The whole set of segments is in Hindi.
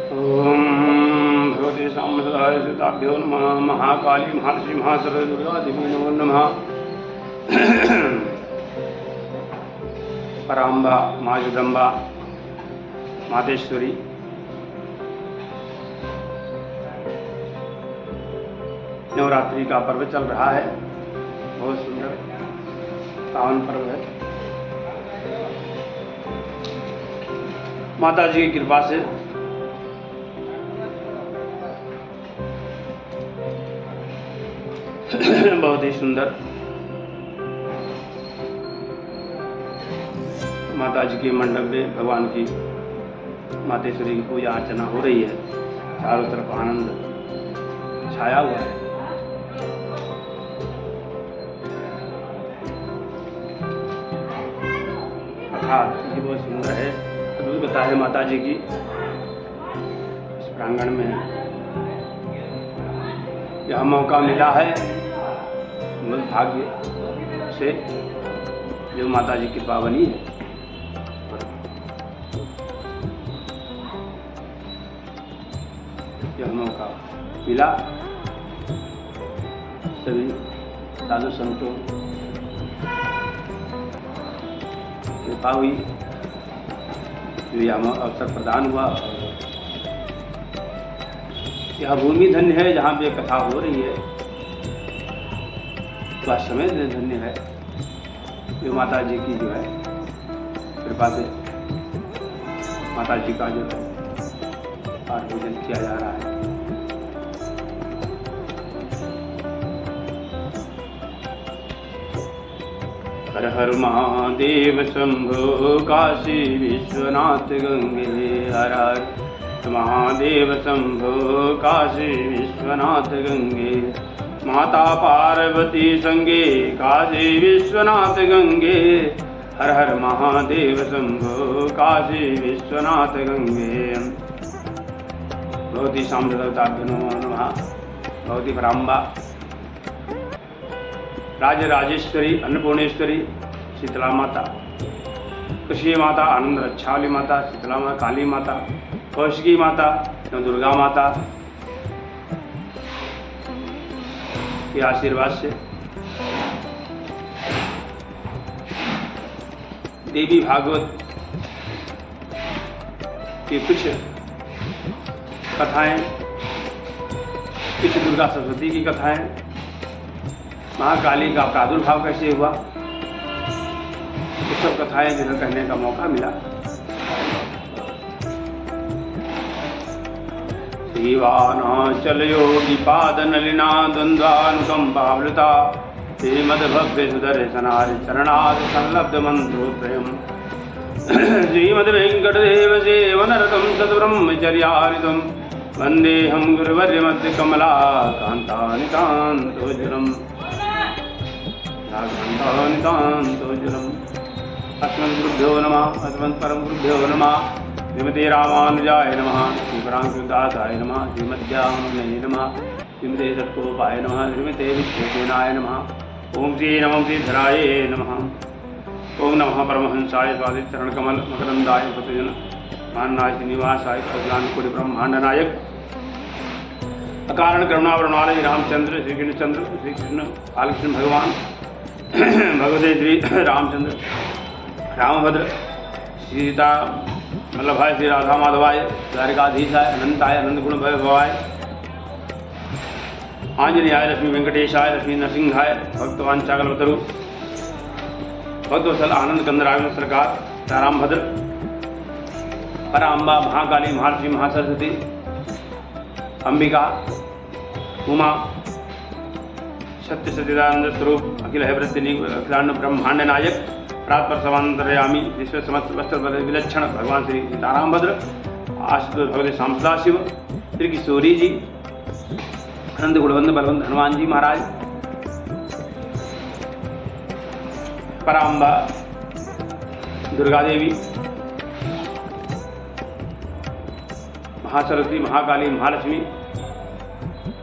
ओम भगवते सामसदाय सिद्धाभ्यो नमः। महाकाली महालक्ष्मी महासरस्वती दुर्गा देवी नमो नमः। पराम्बा माँ जगदम्बा मातेश्वरी नवरात्रि का पर्व चल रहा है। बहुत सुंदर पावन पर्व है। माता जी की कृपा से बहुत ही सुंदर माता जी के मंडप में भगवान की मातेश्वरी की पूजा अर्चना हो रही है। चारों तरफ आनंद छाया हुआ है। कथा ये बहुत सुंदर है। अद्भुत कथा है माता जी की। इस प्रांगण में यह मौका मिला है मूल भाग्य से, जो माता जी की पावनी है। यह मौका मिला सभी साधु संतों कृपा हुई, जो यह अवसर प्रदान हुआ। यह भूमि धन्य है जहाँ पे कथा हो रही है। वह समय धन्य है जो माता जी की जो है कृपा से माता जी का जो है पाठ पूजन किया जा रहा है। हर हर महादेव शंभो काशी विश्वनाथ गंगे। हर हर महादेव शंभो काशी विश्वनाथ गंगे। माता पार्वती संगे काशी विश्वनाथ गंगे। हर हर महादेव शंभो काशी विश्वनाथ गंगे। भगवती सामसदाभ्यो नमो नमः। भगवती पराम्बा राजराजेश्वरी अन्नपूर्णेश्वरी शीतला माता, कृषि माता, आनंद रक्षावली माता, शीतला माता, काली माता, कौशिकी माता, दुर्गा माता के आशीर्वाद से देवी भागवत की कुछ कथाएं, कुछ दुर्गा सरस्वती की कथाएं, महाकाली का प्रादुर्भाव कैसे हुआ, ये सब कथाएं जो कहने का मौका मिला। श्रीवानाचल योगी पाद नलिना द्वंद्वानुकंपावृता श्रीमद्भव्य सुदर्शनारि चरणारि संलब्ध मंत्रोत्रयम् श्रीमद् वेंकटदेव सेवनरतं सद्ब्रह्मचर्यारितं वन्देऽहं गुरुवर्यमद्य कमला कान्तानिकान्तोज्ज्वलम् कान्तानिकान्तोज्ज्वलम्। अस्मद्गुरुभ्यो नमः। अस्मत्परमगुरुभ्यो नमः। श्रीमते रामानुजाय नमः। श्रीपराङ्कुरदासाय नमः। श्रीमद्यामनये नमः। श्रीमते सत्कोपाय नमः। श्रीमते विश्वेनाय नमः। ओम श्री नमः श्रीधराय नमः। ओम नमः परमहंसाय स्वादिचरणकमल मकरंदाय पतजन माननाय श्रीनिवासाय कल्याणकोटि ब्रह्मांड नायक अकारण करुणावरणालय रामचंद्र श्री कृष्णचंद्र श्री कृष्ण बालकृष्ण भगवान भगवते श्री रामचंद्र रामभद्र सीता वल्लभाय श्री राधा माधवाय द्वारिकाधीशाय अनंताय अनंत गुण भवाय आंजनेयाय लक्ष्मी वेंकटेशाय लक्ष्मी नरसिंहाय भक्तवांचाकल्पतरु भक्तवत्सल आनंद कंदराय सरकार रामभद्र पराम्बा महाकाली महालक्ष्मी महासरस्वती अंबिका उमा सत्य सचिदानंद स्वरूप अखिल हैवृत्ति अखिलांड ब्रह्मांड नायक प्रातपर समांतरयामी विश्व समस्त वस्त्र विलक्षण भगवान श्री सीतारामभद्र आशुतोष भगवती सांसदा शिव श्री किशोरी जी अनंत गुणवंत बलवंत हनुमान जी महाराज पराम्बा दुर्गा देवी महासरस्वती महाकाली महालक्ष्मी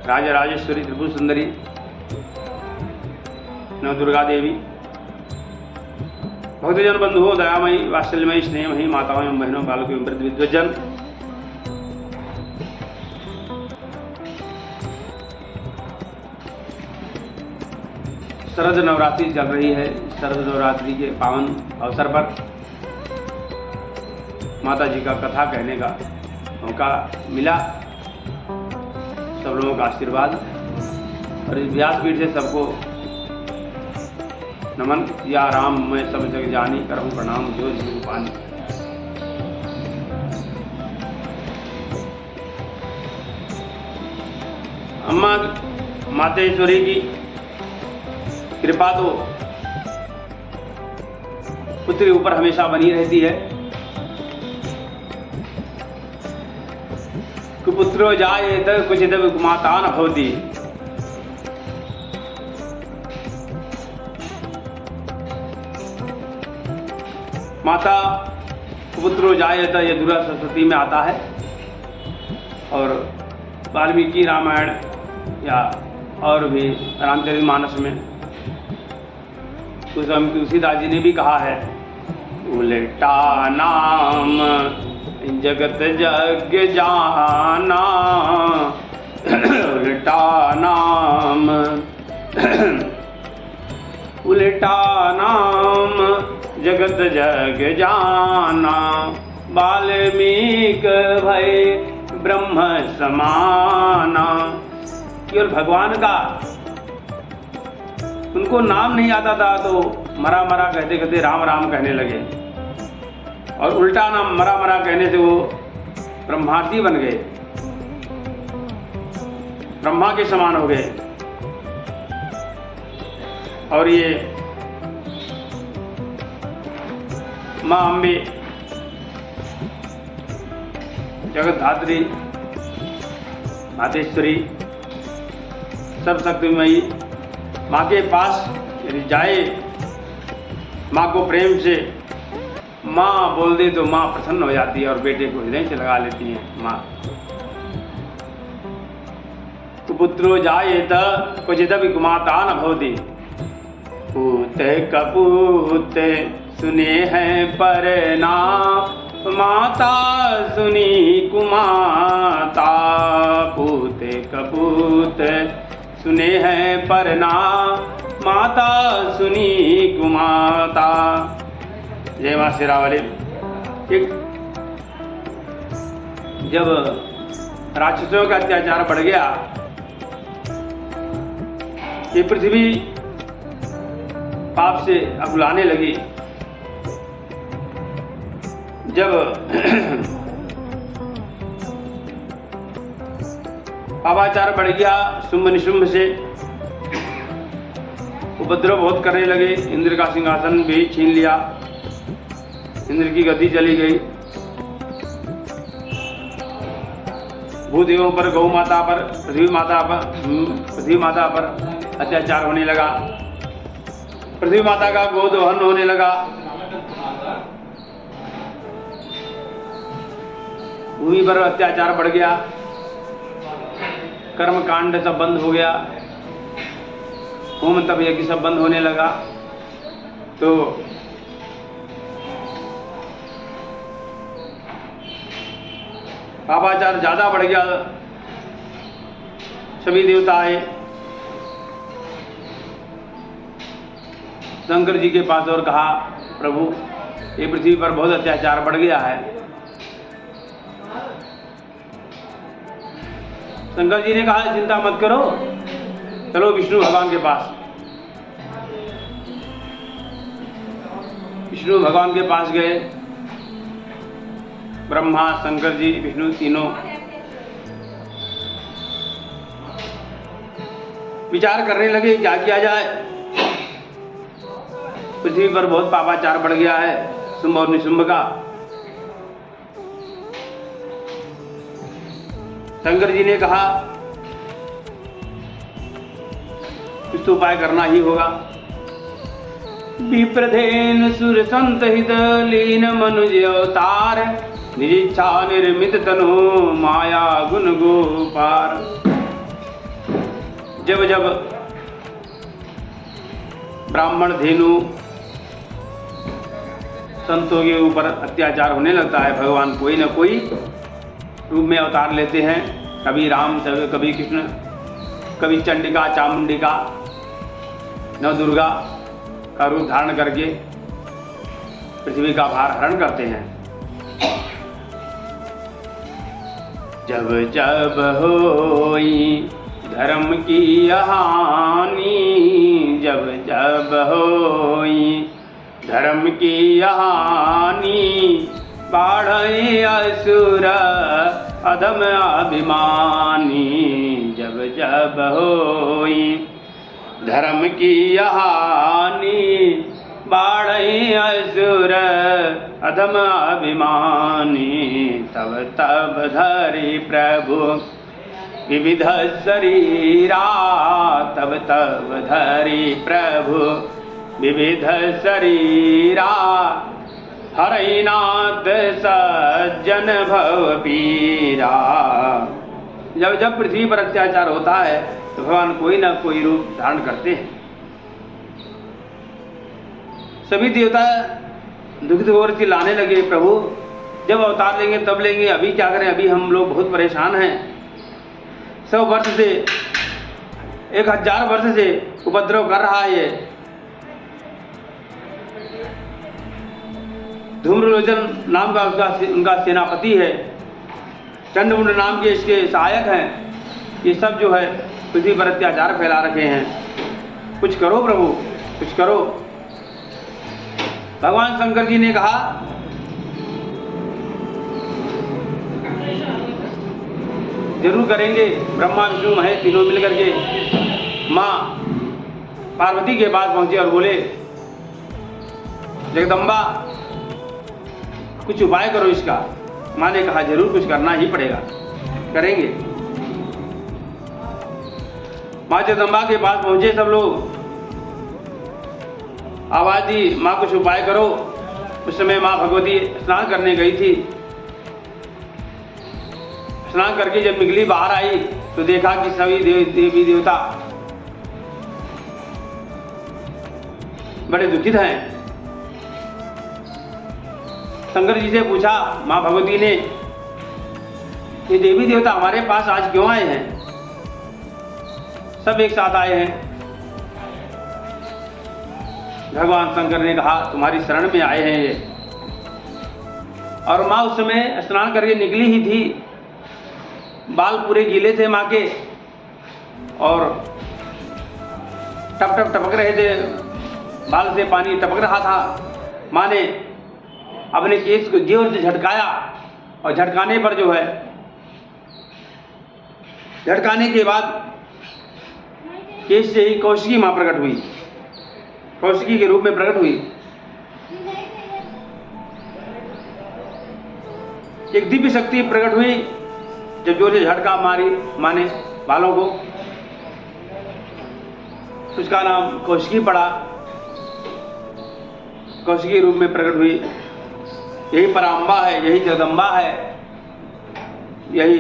राजराजेश्वरी त्रिपुर सुंदरी नव दुर्गा देवी भक्तजन बंधुओं दयामयी वात्सल्यमयी स्नेहमयी माताओं एवं बहनों बालकों एवं वृद्ध विद्वजन शरद नवरात्रि चल रही है। शरद नवरात्रि के पावन अवसर पर माता जी का कथा कहने का मौका मिला। सब लोगों का आशीर्वाद और इस व्यासपीठ से सबको नमन। या राम मैं सब जग जानी, करहूँ प्रणाम जो जीव पानी। अम्मा मातेश्वरी की कृपा तो पुत्र के ऊपर हमेशा बनी रहती है। कुपुत्रो जायेत क्वचित् माता न भवति। माता कुपुत्रो जायेत ये दुर्गा सरस्वती में आता है और वाल्मीकि रामायण या और भी रामचरितमानस में तुलसीदास जी ने भी कहा है, उल्टा नाम जगत जग जाना, उल्टा नाम उल्टा नाम जगत जग जाना। वाल्मीकि भय ब्रह्म समाना। केवल भगवान का उनको नाम नहीं आता था तो मरा मरा कहते कहते राम राम कहने लगे और उल्टा नाम मरा मरा कहने से वो ब्रह्मार्थी बन गए, ब्रह्मा के समान हो गए। और ये माँ अम्बे जगत धात्री मातेश्वरी सब शक्तिमयी माँ के पास यदि जाए, माँ को प्रेम से माँ बोल दे तो माँ प्रसन्न हो जाती है और बेटे को हृदय से लगा लेती है माँ। कुपुत्रो जायेत क्वचिदपि कुमाता न भवति। पूत कपूत सुने हैं पर ना, माता सुनी कुमाता। पूत कपूत सुने हैं पर ना, माता सुनी कुमाता। जय मां शेरावाली। एक जब राक्षसों का अत्याचार बढ़ गया, ये पृथ्वी पाप से अकुलाने लगी। जब पापाचार बढ़ गया, शुंभ निशुंभ से उपद्रव बहुत करने लगे। इंद्र का सिंहासन भी छीन लिया, इंद्र की गद्दी चली गई। भूदेवों पर, गौ माता पर, पृथ्वी माता पर अत्याचार होने लगा। पृथ्वी माता का गोदोहन होने लगा। भूमि पर अत्याचार बढ़ गया। कर्म कांड सब बंद हो गया। होम तप यज्ञ सब बंद होने लगा। तो पापाचार ज्यादा बढ़ गया। सभी देवता आए शंकर जी के पास और कहा, प्रभु ये पृथ्वी पर बहुत अत्याचार बढ़ गया है। शंकर जी ने कहा, चिंता मत करो, चलो विष्णु भगवान के पास। विष्णु भगवान के पास गए। ब्रह्मा, शंकर जी, विष्णु तीनों विचार करने लगे क्या किया जाए। पृथ्वी पर बहुत पापाचार बढ़ गया है, शुंभ और निशुंभ का। शंकर जी ने कहा कुछ तो उपाय करना ही होगा। विप्रधेन सुर संत हित लीन मनुज अवतार, निरीच्छा निर्मित तनु माया गुण गोपार। जब जब ब्राह्मण धेनु संतों के ऊपर अत्याचार होने लगता है, भगवान कोई न कोई रूप में अवतार लेते हैं। कभी राम, कभी कृष्ण, कभी चंडिका, चामुंडिका, नव दुर्गा का रूप धारण करके पृथ्वी का भार हरण करते हैं। जब जब होई धर्म की हानि, जब जब होई धर्म की हानि, बाढ़े असुर अधम अभिमानी। जब जब होई धर्म की हानि, बाढ़े असुर अधम अभिमानी। तब तब धरि प्रभु विविध शरीरा, तब तब धरि प्रभु विविध शरीरा। हरै नाथ सज्जन भव पीरा। जब जब पृथ्वी पर अत्याचार होता है तो भगवान कोई ना कोई रूप धारण करते हैं। सभी देवता दुखित होकर चिल्लाने लगे, प्रभु जब अवतार लेंगे तब लेंगे, अभी क्या करें, अभी हम लोग बहुत परेशान हैं। 100 वर्ष से 1000 वर्ष से उपद्रव कर रहा है ये। धूम्रलोचन नाम का उनका सेनापति है, चंडमुंड नाम के इसके सहायक हैं। ये सब जो है पृथ्वी पर अत्याचार फैला रखे हैं। कुछ करो प्रभु, कुछ करो। भगवान शंकर जी ने कहा, जरूर करेंगे। ब्रह्मा विष्णु महेश तीनों मिलकर के माँ पार्वती के पास पहुंचे और बोले, जगदम्बा कुछ उपाय करो इसका। माँ ने कहा, जरूर कुछ करना ही पड़ेगा, करेंगे। माँ जगदम्बा के पास पहुंचे सब लोग, आवाज दी, माँ कुछ उपाय करो। उस समय माँ भगवती स्नान करने गई थी। स्नान करके जब निकली, बाहर आई तो देखा कि सभी देवी देवता बड़े दुखित हैं। शंकर जी से पूछा माँ भगवती ने, ये देवी देवता हमारे पास आज क्यों आए हैं? सब एक साथ आए हैं। भगवान शंकर ने कहा, तुम्हारी शरण में आए हैं ये। और माँ उस समय स्नान करके निकली ही थी। बाल पूरे गीले थे माँ के और टप टप टपक रहे थे, बाल से पानी टपक रहा था। माँ ने अपने केस को जोर से झटकाया और झटकाने पर जो है, झटकाने के बाद केस से ही कौशिकी माँ प्रकट हुई, कौशिकी के रूप में प्रकट हुई। एक दिव्य शक्ति प्रकट हुई। जब जोर से झटका मारी माँ ने बालों को, उसका नाम कौशिकी पड़ा, कौशिकी रूप में प्रकट हुई। यही पराम्बा है, यही जगदम्बा है, यही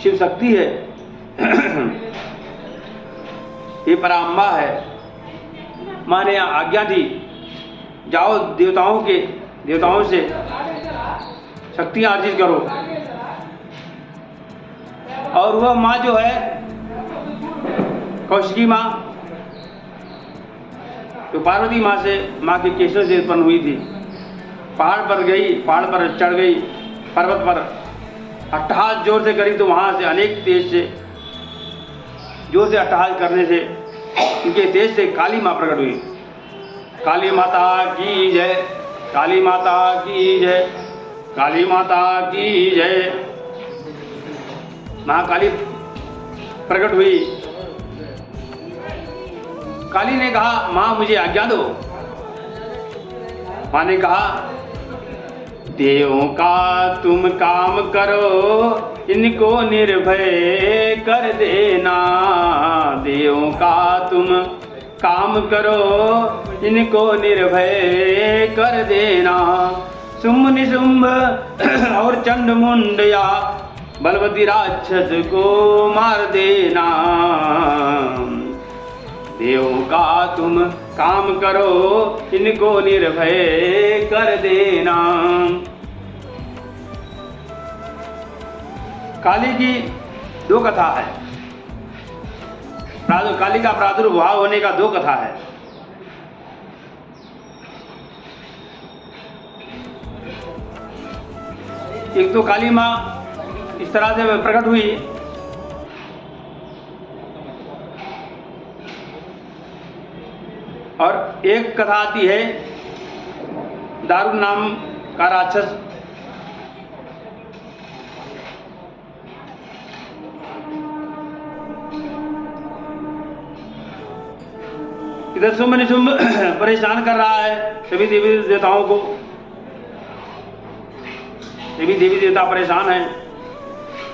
शिव शक्ति है। ये पराम्बा है। माँ ने आज्ञा दी, जाओ देवताओं से शक्तियां अर्जित करो। और वह माँ जो है कौशिकी माँ, तो पार्वती माँ से, माँ के केशों से उत्पन्न हुई थी। पहाड़ पर गई, पहाड़ पर चढ़ गई, पर्वत पर अट्टहास जोर से करी तो वहां से अनेक तेज से जोर से अट्टहास करने से उनके तेज से काली माँ प्रकट हुई। काली माता की जय, काली माता की जय, काली माता की जय। महाकाली प्रकट हुई। काली ने कहा, माँ मुझे आज्ञा दो। माँ ने कहा, देवों का तुम काम करो, इनको निर्भय कर देना। देवों का तुम काम करो, इनको निर्भय कर देना। शुंभ निशुंभ और चंड मुंड या बलवती राक्षस को मार देना। देवों का तुम काम करो, इनको निर्भय कर देना। काली की दो कथा है। काली का प्रादुर्भाव होने का दो कथा है। एक तो काली माँ इस तरह से प्रकट हुई, और एक कथा आती है दारुण नाम का राक्षस इधर शुंभ निशुंभ परेशान कर रहा है सभी देवी देवताओं को। सभी देवी देवता परेशान हैं।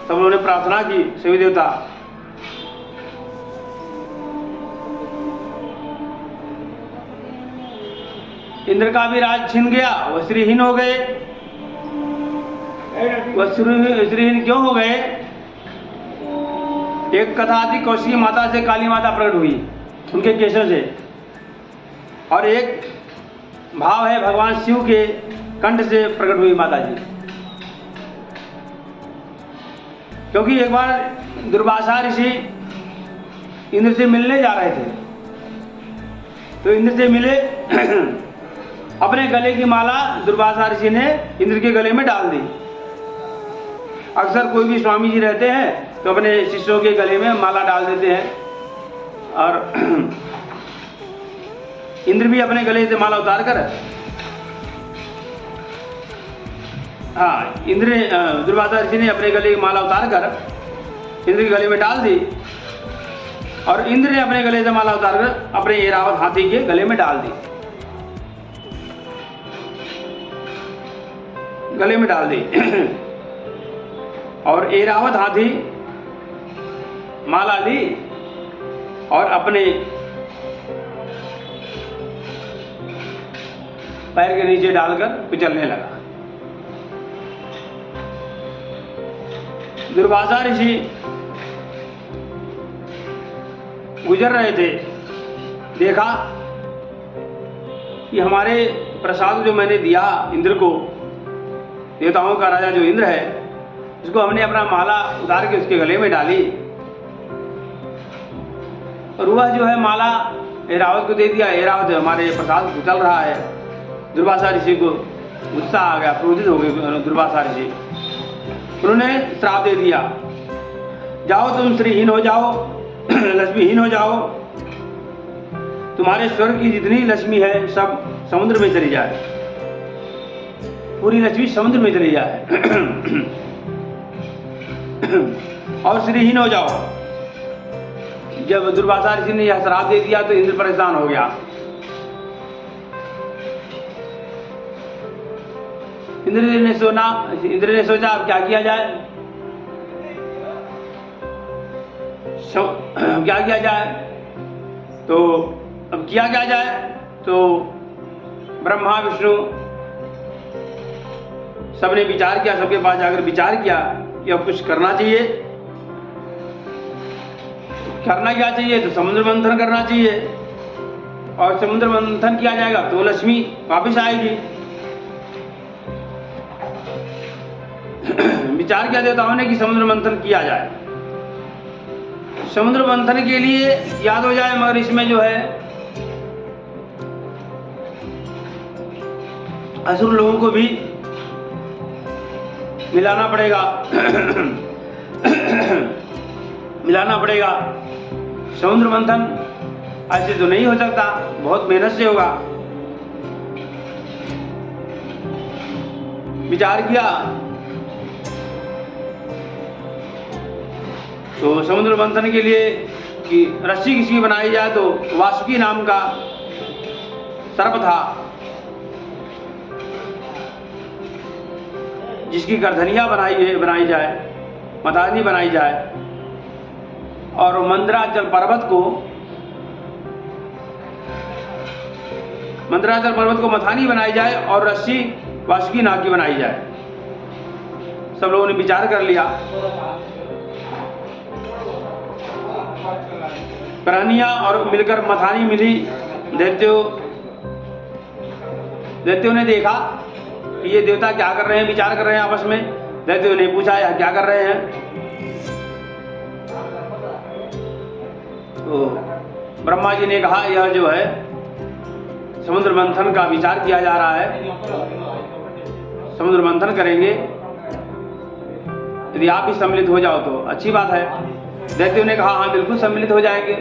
सब लोगों ने प्रार्थना की, सभी देवता इंद्र का भी राज छिन गया, वह श्रीहीन हो गए। वह श्रीहीन क्यों हो गए? एक कथा आती, कौशिकी माता से काली माता प्रकट हुई उनके केशों से, और एक भाव है भगवान शिव के कंठ से प्रकट हुई माता जी। क्योंकि एक बार दुर्वासा ऋषि इंद्र से मिलने जा रहे थे, तो इंद्र से मिले अपने गले की माला दुर्वासा ऋषि ने इंद्र के गले में डाल दी। अक्सर कोई भी स्वामी जी रहते हैं तो अपने शिष्यों के गले में माला डाल देते हैं, और इंद्र भी अपने गले से माला उतार कर दुर्वासा ऋषि ने अपने गले की माला उतार कर इंद्र के गले में डाल दी, और इंद्र ने अपने गले से माला उतार कर अपने ऐरावत हाथी के गले में डाल दी, गले में डाल दी। और ऐरावत हाथी माला ली और अपने पैर के नीचे डालकर पिचलने लगा। दुर्वासा ऋषि गुजर रहे थे, देखा कि हमारे प्रसाद जो मैंने दिया इंद्र को, देवताओं का राजा जो इंद्र है, उसको हमने अपना माला उतार के उसके गले में डाली, और वह जो है माला ऐरावत को दे दिया। ऐरावत हमारे प्रसाद उछल रहा है। दुर्वासा ऋषि को गुस्सा आ गया, क्रोधित हो गए दुर्वासा ऋषि। उन्होंने श्राप दे दिया, जाओ तुम श्रीहीन हो जाओ, लक्ष्मीहीन हो जाओ, तुम्हारे स्वर्ग की जितनी लक्ष्मी है सब समुद्र में चली जाए, पूरी लक्ष्मी समुद्र में चली जाए, और श्रीहीन हो जाओ। जब दुर्वासा ऋषि ने यह श्राप दे दिया तो इंद्र परेशान हो गया। इंद्र ने सोचा अब क्या किया जाए, क्या किया जाए। तो अब किया क्या जाए, तो ब्रह्मा विष्णु सबने विचार किया, सबके पास जाकर विचार किया कि अब कुछ करना चाहिए। करना क्या चाहिए, तो समुद्र मंथन करना चाहिए, और समुद्र मंथन किया जाएगा तो लक्ष्मी वापस आएगी। विचार किया देवताओं ने कि समुद्र मंथन किया जाए। समुद्र मंथन के लिए याद हो जाए, मगर इसमें जो है असुर लोगों को भी मिलाना पड़ेगा मिलाना पड़ेगा। समुद्र मंथन ऐसे तो नहीं हो सकता, बहुत मेहनत से होगा। विचार किया तो समुद्र मंथन के लिए कि रस्सी किसी बनाई जाए, तो वासुकी नाम का सर्प था जिसकी गर्दनियां बनाई जाए, मथानी बनाई जाए, और मंदराचल पर्वत को मथानी बनाई जाए, और रस्सी वासुकी नाग की बनाई जाए। सब लोगों ने विचार कर लिया। प्राणियां और मिलकर मथानी मिली। दैत्यों ने देखा कि ये देवता क्या कर रहे हैं, विचार कर रहे हैं आपस में। दैत्यों ने पूछा यह क्या कर रहे हैं। तो ब्रह्मा जी ने कहा यह जो है समुद्र मंथन का विचार किया जा रहा है, समुद्र मंथन करेंगे, यदि आप भी सम्मिलित हो जाओ तो अच्छी बात है। दैत्यों ने कहा हाँ बिल्कुल सम्मिलित हो जाएंगे।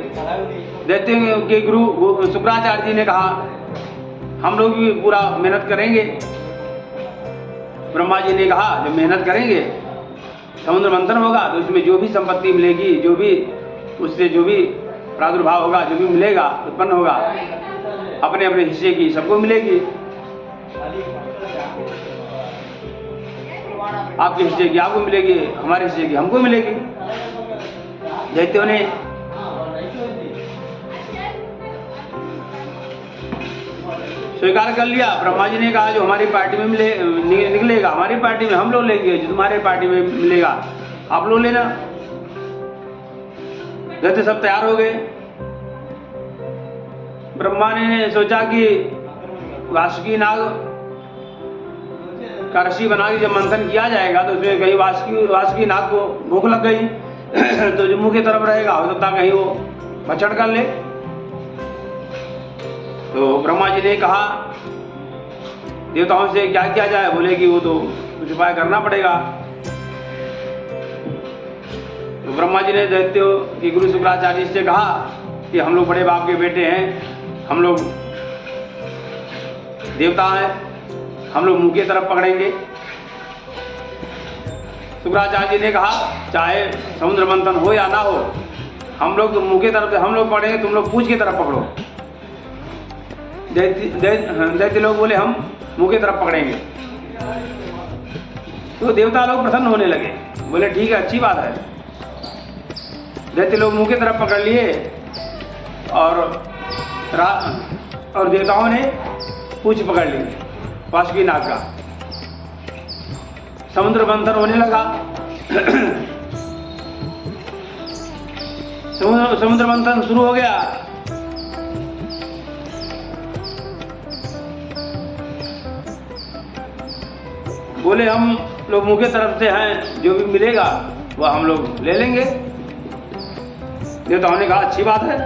दैत्यों के गुरु शुक्राचार्य जी ने कहा हम लोग भी पूरा मेहनत करेंगे। ब्रह्मा जी ने कहा जब मेहनत करेंगे, समुद्र मंथन होगा तो उसमें जो भी संपत्ति मिलेगी, जो भी उससे जो भी प्रादुर्भाव होगा, जो भी मिलेगा, उत्पन्न होगा, अपने अपने हिस्से की सबको मिलेगी। आपके हिस्से की आपको मिलेगी, हमारे हिस्से की हमको मिलेगी। दैत्यों ने स्वीकार कर लिया। ब्रह्मा जी ने कहा जो हमारी पार्टी में निकलेगा हमारी पार्टी में हम लोग लेंगे, जो तुम्हारे पार्टी में मिलेगा आप लोग लेना। दैत्य सब तैयार हो गए। ब्रह्मा ने सोचा कि वासुकी नाग का रस्सी बना के जब मंथन किया जाएगा तो उसमें कहीं वासुकी नाग को भूख लग गई तो जो मुंह की तरफ रहेगा हो सकता कहीं वो भक्षण कर ले। तो ब्रह्मा जी ने कहा देवताओं से क्या किया जाए, बोले कि वो तो कुछ उपाय करना पड़ेगा। तो ब्रह्मा जी ने दैत्यों के गुरु शुक्राचार्य से कहा कि हम लोग बड़े बाप के बेटे हैं, हम लोग देवता हैं, हम लोग मुंह की तरफ पकड़ेंगे। शुक्राचार्य जी ने कहा चाहे समुद्र मंथन हो या ना हो, हम लोग मुंह की तरफ से हम लोग पकड़ेंगे, तुम लोग पूंछ की तरफ पकड़ो। दैत्य लोग बोले हम मुंह की तरफ पकड़ेंगे। तो देवता लोग प्रसन्न होने लगे, बोले ठीक है अच्छी बात है। दैत्य लोग मुंह की तरफ पकड़ लिए और देवताओं ने पूंछ पकड़ ली वासुकी नाग का। समुद्र मंथन होने लगा। समुद्र मंथन शुरू हो गया। बोले हम लोग मुंह की तरफ से हैं, जो भी मिलेगा वह हम लोग ले लेंगे। देवताओं ने कहा अच्छी बात है।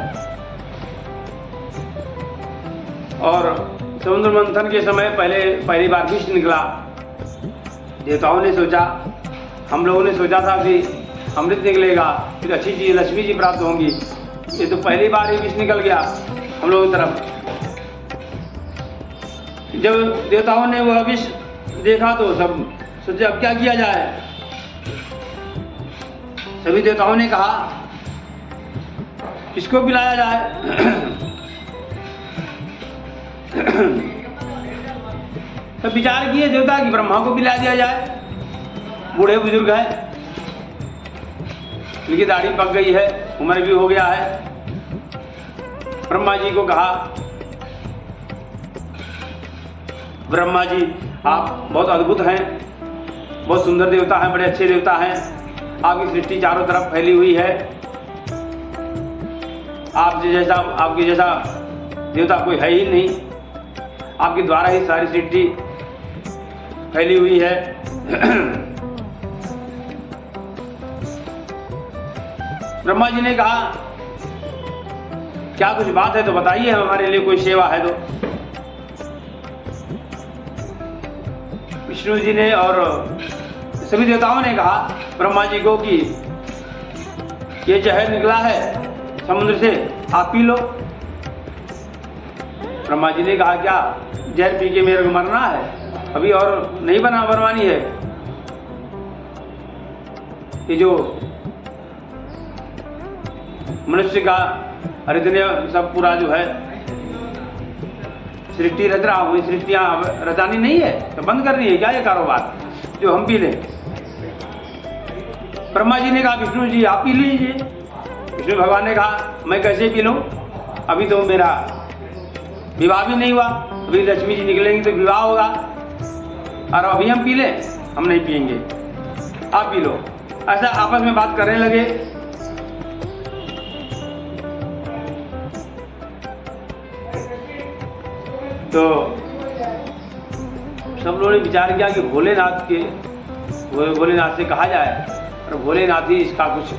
और समुद्र मंथन के समय पहली बार विष निकला। देवताओं ने सोचा, हम लोगों ने सोचा था कि अमृत निकलेगा, फिर अच्छी चीज लक्ष्मी जी प्राप्त होंगी। ये तो पहली बार ही विष निकल गया हम लोगों की तरफ। जब देवताओं ने वह विष देखा तो सब सोचे अब क्या किया जाए। सभी देवताओं ने कहा किसको पिलाया जाए। तब विचार किए देवता कि ब्रह्मा को पिला दिया जाए, बूढ़े बुजुर्ग है, उनकी दाढ़ी पक गई है, उम्र भी हो गया है। ब्रह्मा जी को कहा ब्रह्मा जी आप बहुत अद्भुत हैं, बहुत सुंदर देवता हैं, बड़े अच्छे देवता हैं, आपकी सृष्टि चारों तरफ फैली हुई है, आपके जैसा देवता कोई है ही नहीं, आपके द्वारा ही सारी सृष्टि फैली हुई है। ब्रह्मा जी ने कहा क्या कुछ बात है तो बताइए, हमारे लिए कोई सेवा है तो। विष्णु जी ने और सभी देवताओं ने कहा ब्रह्मा जी को कि ये जहर निकला है समुद्र से, आप पी लो। ब्रह्मा जी ने कहा क्या जहर पी के मेरे को मरना है, अभी और नहीं बनवानी है। ये जो मनुष्य का हृदय सब पूरा जो है सृष्टि रच रहा हूँ, सृष्टियाँ रचानी नहीं है तो बंद करनी है क्या ये कारोबार जो हम पी लें। ब्रह्मा जी ने कहा विष्णु जी आप पी लीजिए। विष्णु भगवान ने कहा मैं कैसे पी लूँ, अभी तो मेरा विवाह भी नहीं हुआ, अभी लक्ष्मी जी निकलेंगी तो विवाह होगा, और अभी हम पी लें, हम नहीं पिएंगे, आप पी लो। ऐसा आपस में बात करने लगे। तो सब लोगों ने विचार किया कि भोलेनाथ से कहा जाए और भोलेनाथ ही इसका कुछ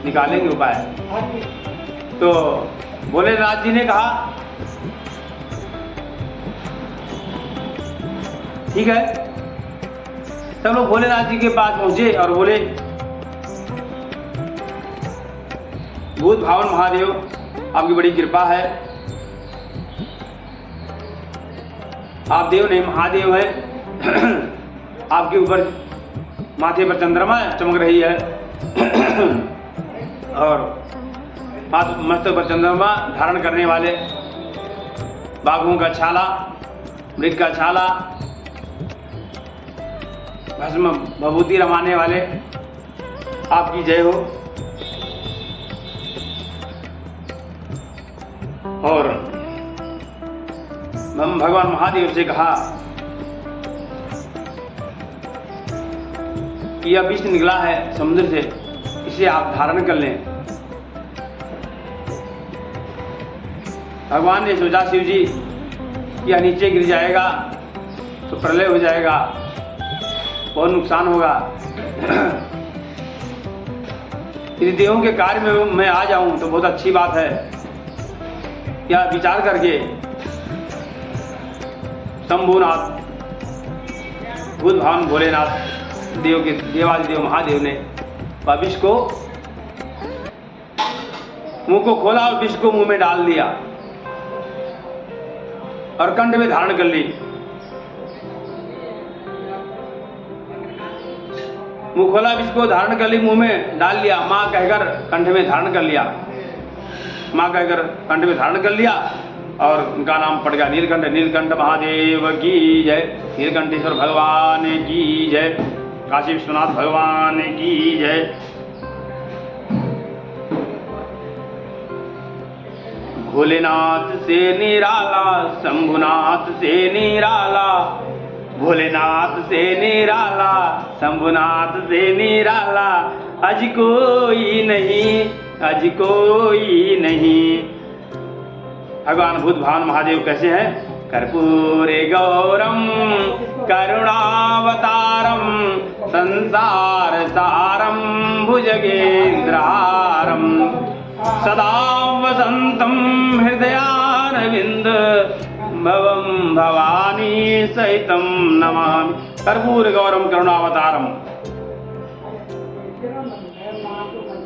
निकालेंगे उपाय। तो भोलेनाथ जी ने कहा ठीक है। सब लोग भोलेनाथ जी के पास पहुंचे और बोले, भूत भावन महादेव आपकी बड़ी कृपा है, आप देव नहीं महादेव हैं। आपके ऊपर माथे पर चंद्रमा चमक रही है और मस्तक पर चंद्रमा धारण करने वाले, बाघों का छाला, मृग का छाला, भस्म भभूति रमाने वाले, आपकी जय हो। और भगवान महादेव से कहा कि यह विष निकला है समुद्र से, इसे आप धारण कर लें। भगवान ने सोचा शिव जी यह नीचे गिर जाएगा तो प्रलय हो जाएगा, बहुत नुकसान होगा। यदि देवों के कार्य में मैं आ जाऊं तो बहुत अच्छी बात है। यह विचार करके शंभुनाथ, भूत भावन भोलेनाथ देव के देवादिदेव महादेव ने विष को मुंह को खोला और विष को मुंह में डाल दिया और कंठ में धारण कर ली। मुंह खोला, विष को धारण कर ली, मुंह में डाल लिया, मां कहकर कंठ में धारण कर लिया, मां कहकर कंठ में धारण कर लिया और उनका नाम पड़ गया नीलकंठ। नीलकंठ महादेव की जय, नीलकंठेश्वर भगवान की जय, काशी विश्वनाथ भगवान की जय। भोलेनाथ से निराला, शंभुनाथ से निराला, भोलेनाथ से निराला, शंभुनाथ से निराला, अज कोई नहीं, अज कोई नहीं। भगवान भूत भावन महादेव कैसे हैं? कर्पूरे गौरम करुणावतारम संसार सारम भुजगेंद्रहारम सदा वसंतम हृदयारविंद भवम भवानी सहितम नमामि। कर्पूर गौरम करुणावतारम,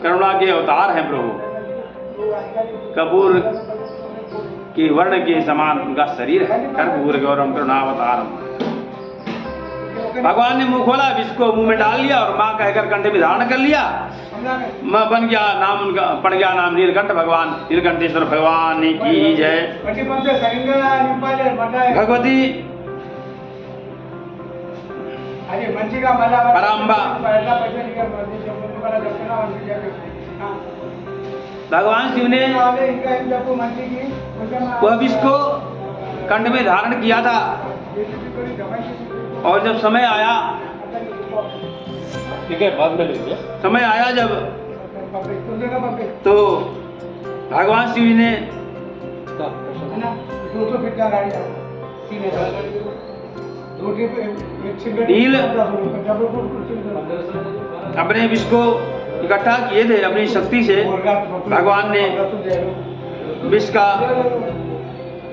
करुणा के अवतार हैं प्रभु। कपूर के वर्ण के समान उनका शरीर है। कर्पूर गौरम करुणावतारम। भगवान ने मुंह खोला, विष को मुंह में डाल लिया और मां कहकर कंठ में धारण कर लिया। बन गया नाम उनका, पड़ गया नाम नीलकंठ। भगवान नीलकंठेश्वर भगवान की जय। भगवती पराम्बा भगवान शिव ने वह विष को कंठ में धारण किया था और जब समय आया, ठीक है बाद में लेंगे, समय आया जब, तो भगवान शिव ने नील अपने विष को इकट्ठा किए थे अपनी शक्ति से। भगवान ने विष का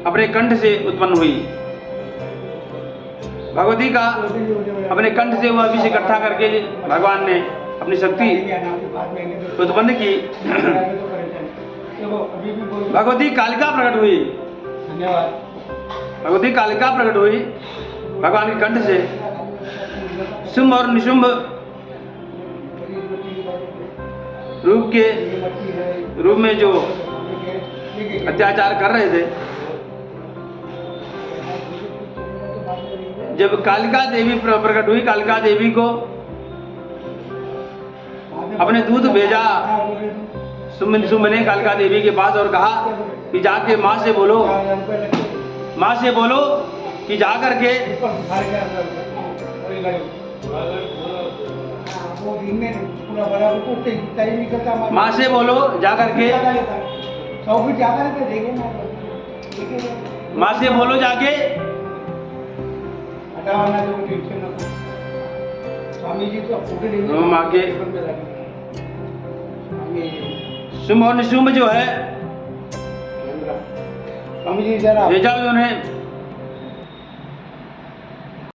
अपने कंठ से उत्पन्न हुई। भगवती का अपने कंठ से वह विष इकट्ठा करके भगवान ने अपनी शक्ति उत्पन्न की। भगवती कालिका प्रकट हुई। भगवती कालिका प्रकट हुई भगवान के कंठ से। शुंभ और निशुंभ रूप में जो अत्याचार कर रहे थे, जब कालिका देवी प्रकट हुई, कालिका देवी को अपने दूत भेजा शुंभ ने कालिका देवी के पास और कहा कि जाके माँ से बोलो, माँ से बोलो कि जा करके माँ से बोलो जा करके, माँ से बोलो जाके माँ के। शुंभ और निशुंभ जो है स्वामी जी जरा ले जाओ उन्हें